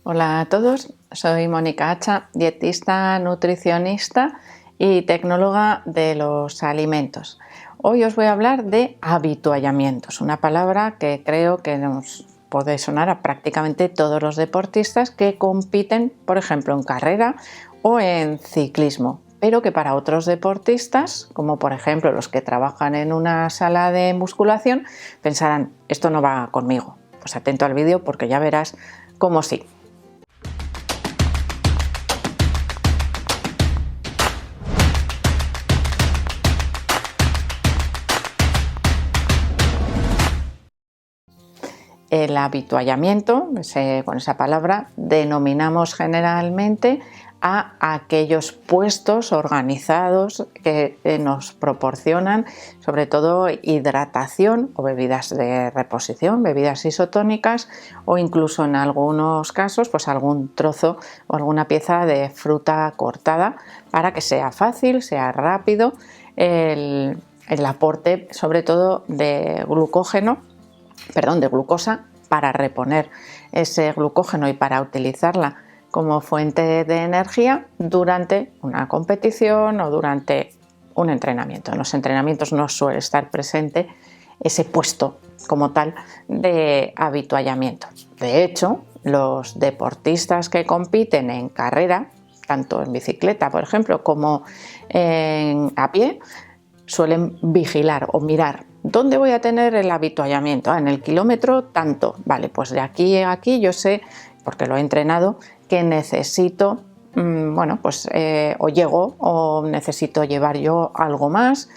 Hola a todos, soy Mónica Hacha, dietista, nutricionista y tecnóloga de los alimentos. Hoy os voy a hablar de habituallamientos, una palabra que creo que nos puede sonar a prácticamente todos los deportistas que compiten, por ejemplo, en carrera o en ciclismo, pero que para otros deportistas, como por ejemplo los que trabajan en una sala de musculación, pensarán, esto no va conmigo. Pues atento al vídeo porque ya verás cómo sí. El habituallamiento, con esa palabra, denominamos generalmente a aquellos puestos organizados que nos proporcionan sobre todo hidratación o bebidas de reposición, bebidas isotónicas o incluso en algunos casos pues algún trozo o alguna pieza de fruta cortada para que sea fácil, sea rápido el aporte sobre todo de de glucosa para reponer ese glucógeno y para utilizarla como fuente de energía durante una competición o durante un entrenamiento. En los entrenamientos no suele estar presente ese puesto como tal de habituallamiento. De hecho, los deportistas que compiten en carrera, tanto en bicicleta, por ejemplo, como a pie, suelen vigilar o mirar dónde voy a tener el habituallamiento. En el kilómetro tanto, vale, pues de aquí a aquí yo sé, porque lo he entrenado, que necesito, o llego o necesito llevar yo algo más.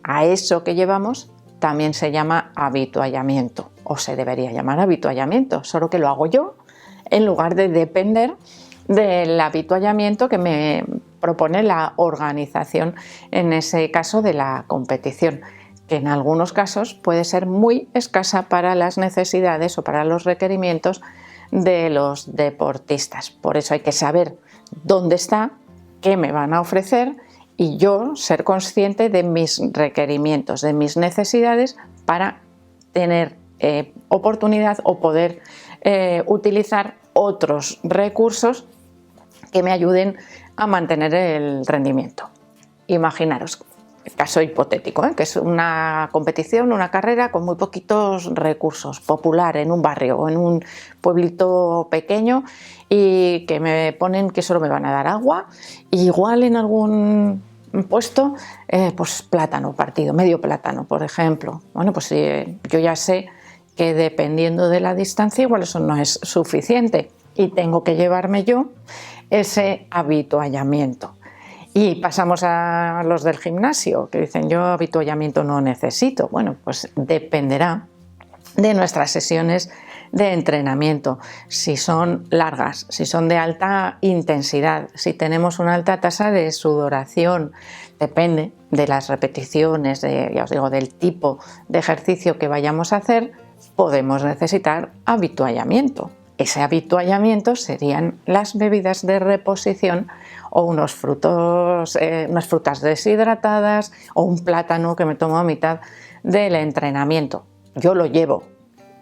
A eso que llevamos también se llama habituallamiento, o se debería llamar habituallamiento, solo que lo hago yo en lugar de depender del habituallamiento que me propone la organización, en ese caso de la competición, que en algunos casos puede ser muy escasa para las necesidades o para los requerimientos de los deportistas. Por eso hay que saber dónde está, qué me van a ofrecer y yo ser consciente de mis requerimientos, de mis necesidades para tener oportunidad o poder utilizar otros recursos que me ayuden a mantener el rendimiento. Imaginaros, caso hipotético, que es una competición, una carrera con muy poquitos recursos, popular en un barrio o en un pueblito pequeño, y que me ponen que solo me van a dar agua, y igual en algún puesto pues plátano partido, medio plátano, por ejemplo. Bueno, pues yo ya sé que dependiendo de la distancia igual eso no es suficiente y tengo que llevarme yo ese habituallamiento. Y pasamos a los del gimnasio, que dicen yo habituallamiento no necesito. Bueno, pues dependerá de nuestras sesiones de entrenamiento, si son largas, si son de alta intensidad, si tenemos una alta tasa de sudoración, depende de las repeticiones, ya os digo, del tipo de ejercicio que vayamos a hacer, podemos necesitar habituallamiento. Ese habituallamiento serían las bebidas de reposición o unas frutas deshidratadas o un plátano que me tomo a mitad del entrenamiento. Yo lo llevo,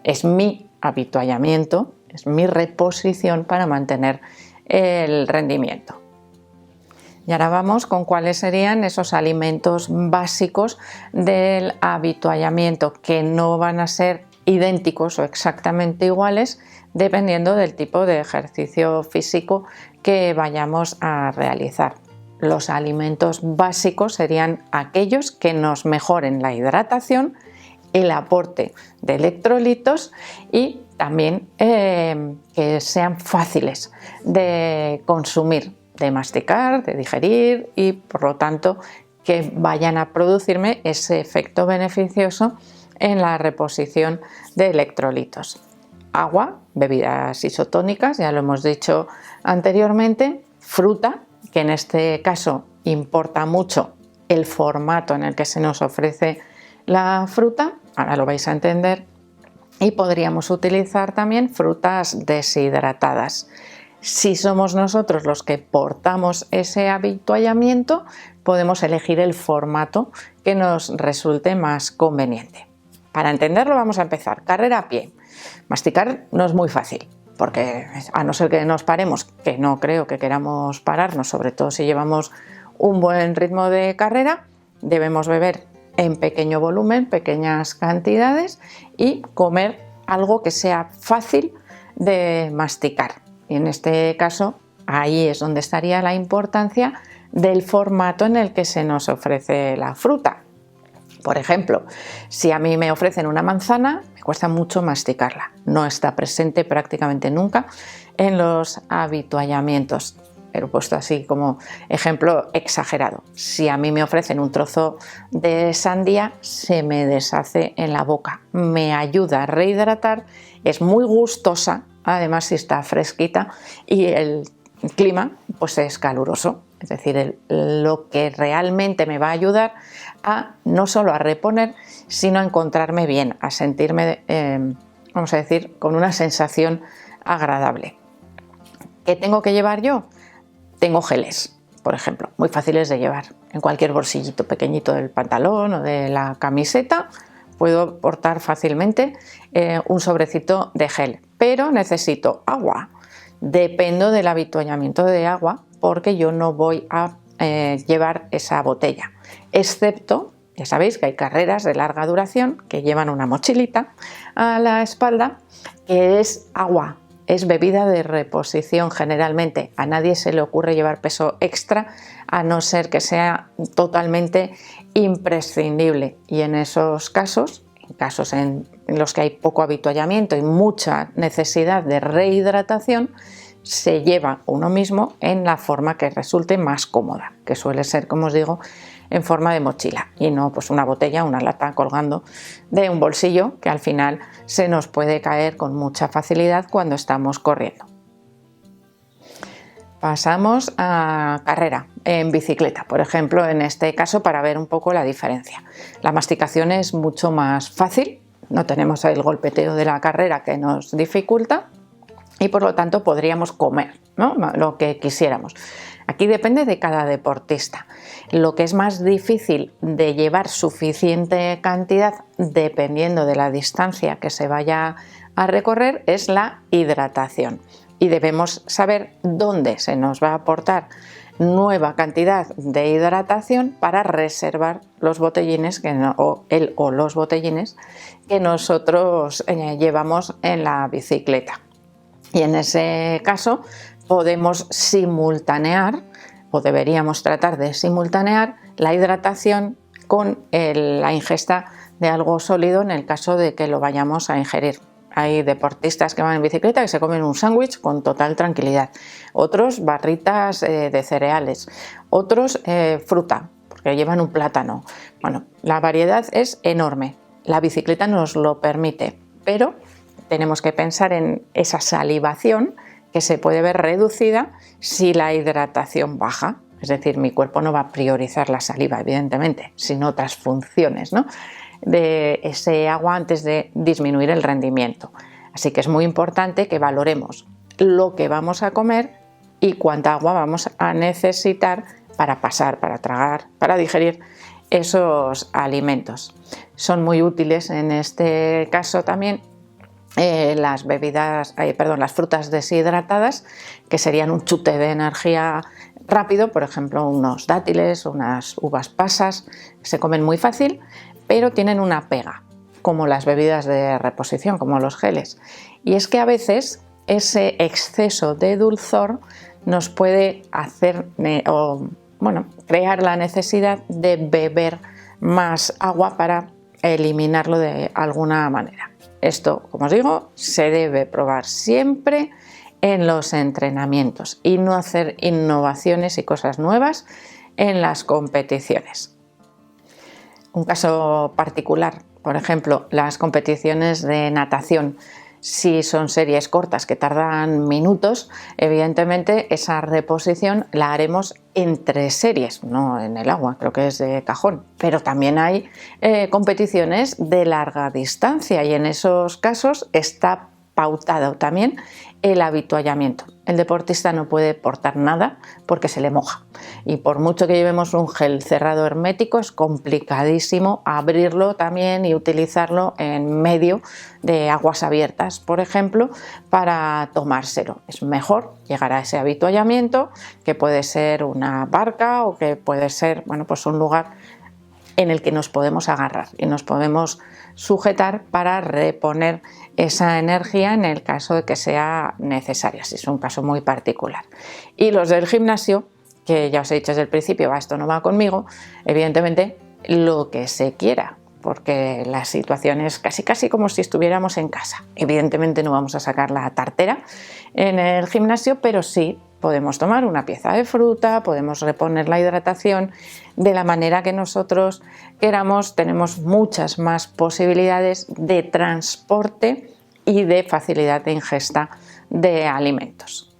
es mi habituallamiento, es mi reposición para mantener el rendimiento. Y ahora vamos con cuáles serían esos alimentos básicos del habituallamiento, que no van a ser idénticos o exactamente iguales dependiendo del tipo de ejercicio físico que vayamos a realizar. Los alimentos básicos serían aquellos que nos mejoren la hidratación, el aporte de electrolitos y también que sean fáciles de consumir, de masticar, de digerir y por lo tanto que vayan a producirme ese efecto beneficioso en la reposición de electrolitos. Agua, bebidas isotónicas, ya lo hemos dicho anteriormente, fruta, que en este caso importa mucho el formato en el que se nos ofrece la fruta, ahora lo vais a entender, y podríamos utilizar también frutas deshidratadas. Si somos nosotros los que portamos ese habituallamiento, podemos elegir el formato que nos resulte más conveniente. Para entenderlo vamos a empezar. Carrera a pie. Masticar no es muy fácil. porque a no ser que nos paremos, que no creo que queramos pararnos, sobre todo si llevamos un buen ritmo de carrera, debemos beber en pequeño volumen, pequeñas cantidades y comer algo que sea fácil de masticar. Y en este caso, ahí es donde estaría la importancia del formato en el que se nos ofrece la fruta. Por ejemplo, si a mí me ofrecen una manzana, me cuesta mucho masticarla. No está presente prácticamente nunca en los habituallamientos. Pero puesto así como ejemplo exagerado. Si a mí me ofrecen un trozo de sandía, se me deshace en la boca. Me ayuda a rehidratar, es muy gustosa, además si está fresquita y el clima pues es caluroso. Es decir, lo que realmente me va a ayudar a no solo a reponer, sino a encontrarme bien, a sentirme, vamos a decir, con una sensación agradable. ¿Qué tengo que llevar yo? Tengo geles, por ejemplo, muy fáciles de llevar. En cualquier bolsillito pequeñito del pantalón o de la camiseta puedo portar fácilmente un sobrecito de gel, pero necesito agua. Dependo del habituallamiento de agua porque yo no voy a llevar esa botella, excepto, ya sabéis que hay carreras de larga duración que llevan una mochilita a la espalda que es agua. Es bebida de reposición generalmente. A nadie se le ocurre llevar peso extra a no ser que sea totalmente imprescindible. Y en esos casos, en los que hay poco habituallamiento y mucha necesidad de rehidratación, se lleva uno mismo en la forma que resulte más cómoda, que suele ser, como os digo, en forma de mochila y no pues una botella, una lata colgando de un bolsillo que al final se nos puede caer con mucha facilidad cuando estamos corriendo. Pasamos a carrera en bicicleta, por ejemplo, en este caso para ver un poco la diferencia. La masticación es mucho más fácil, no tenemos el golpeteo de la carrera que nos dificulta y por lo tanto podríamos comer, ¿no?, lo que quisiéramos. Aquí depende de cada deportista. Lo que es más difícil de llevar suficiente cantidad dependiendo de la distancia que se vaya a recorrer es la hidratación. Y debemos saber dónde se nos va a aportar nueva cantidad de hidratación para reservar los botellines los botellines que nosotros llevamos en la bicicleta. Y en ese caso podemos simultanear o deberíamos tratar de simultanear la hidratación con la ingesta de algo sólido en el caso de que lo vayamos a ingerir. Hay deportistas que van en bicicleta que se comen un sándwich con total tranquilidad, otros barritas de cereales, otros fruta, porque llevan un plátano. Bueno, la variedad es enorme, la bicicleta nos lo permite, pero tenemos que pensar en esa salivación que se puede ver reducida si la hidratación baja. Es decir, mi cuerpo no va a priorizar la saliva, evidentemente, sino otras funciones, ¿no?, de ese agua antes de disminuir el rendimiento. Así que es muy importante que valoremos lo que vamos a comer y cuánta agua vamos a necesitar para pasar, para tragar, para digerir esos alimentos. Son muy útiles en este caso también las frutas deshidratadas, que serían un chute de energía rápido, por ejemplo unos dátiles, unas uvas pasas, se comen muy fácil, pero tienen una pega, como las bebidas de reposición, como los geles. Y es que a veces ese exceso de dulzor nos puede hacer crear la necesidad de beber más agua para eliminarlo de alguna manera. Esto, como os digo, se debe probar siempre en los entrenamientos y no hacer innovaciones y cosas nuevas en las competiciones. Un caso particular, por ejemplo, las competiciones de natación. Si son series cortas que tardan minutos, evidentemente esa reposición la haremos entre series, no en el agua, creo que es de cajón. Pero también hay competiciones de larga distancia y en esos casos está pautado también el avituallamiento. El deportista no puede portar nada porque se le moja, y por mucho que llevemos un gel cerrado hermético es complicadísimo abrirlo también y utilizarlo en medio de aguas abiertas, por ejemplo, para tomárselo. Es mejor llegar a ese avituallamiento, que puede ser una barca o que puede ser, bueno, pues un lugar en el que nos podemos agarrar y nos podemos sujetar para reponer esa energía en el caso de que sea necesaria, si es un caso muy particular. Y los del gimnasio, que ya os he dicho desde el principio, esto no va conmigo, evidentemente lo que se quiera, porque la situación es casi como si estuviéramos en casa. Evidentemente no vamos a sacar la tartera en el gimnasio, pero sí podemos tomar una pieza de fruta, podemos reponer la hidratación de la manera que nosotros queramos. Tenemos muchas más posibilidades de transporte y de facilidad de ingesta de alimentos.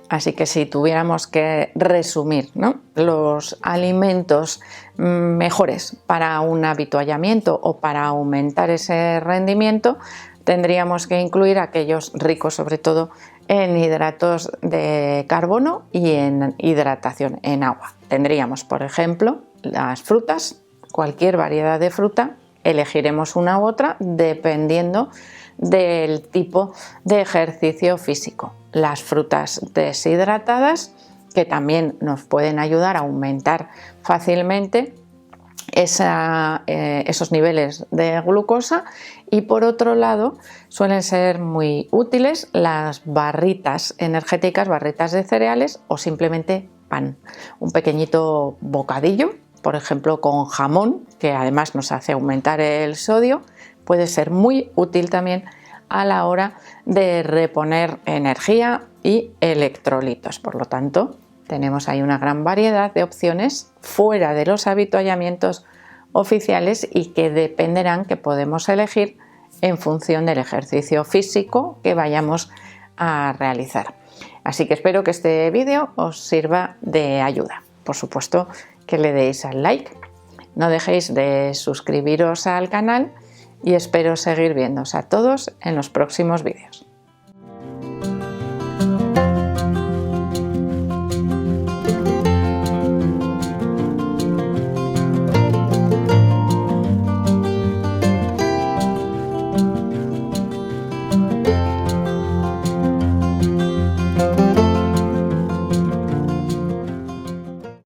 Así que si tuviéramos que resumir, ¿no?, los alimentos mejores para un avituallamiento o para aumentar ese rendimiento, tendríamos que incluir aquellos ricos sobre todo en hidratos de carbono y en hidratación en agua. Tendríamos, por ejemplo, las frutas, cualquier variedad de fruta, elegiremos una u otra dependiendo del tipo de ejercicio físico. Las frutas deshidratadas, que también nos pueden ayudar a aumentar fácilmente esos niveles de glucosa, y por otro lado suelen ser muy útiles las barritas energéticas, barritas de cereales o simplemente pan, un pequeñito bocadillo, por ejemplo con jamón, que además nos hace aumentar el sodio, puede ser muy útil también a la hora de reponer energía y electrolitos. Por lo tanto, tenemos ahí una gran variedad de opciones fuera de los avituallamientos oficiales y que dependerán, que podemos elegir en función del ejercicio físico que vayamos a realizar. Así que espero que este vídeo os sirva de ayuda. Por supuesto que le deis al like, no dejéis de suscribiros al canal y espero seguir viéndoos a todos en los próximos vídeos.